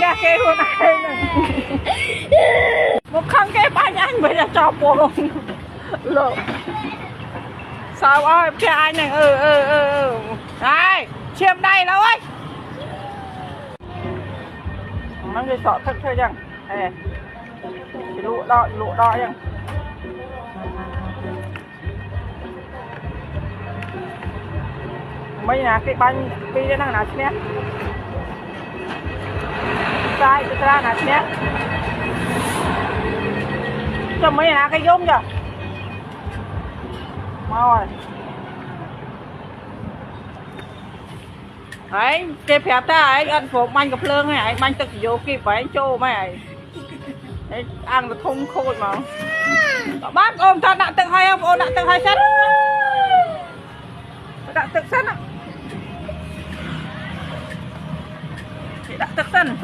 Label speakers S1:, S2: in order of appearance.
S1: nha kê luôn này một khăn kê bánh anh bây giờ cho bộ lộ sao ơi kê anh này đây chiêm đây đâu ấy nó người sọ thật thôi chẳng lụ đỏ chẳng mấy nhà cái bánh cái năng nào nhé sai cái ra nào nhé cho mấy nhà cái giống chưa mau rồi ấy cái phép ta ấy ăn phổ bánh cặp lương này bánh tự vô kịp phải trô mày ăn là không khôi mà bác ôm thật đã tự hai không ôm đã tự hai sắt đã tự sắt ạ đã tự sân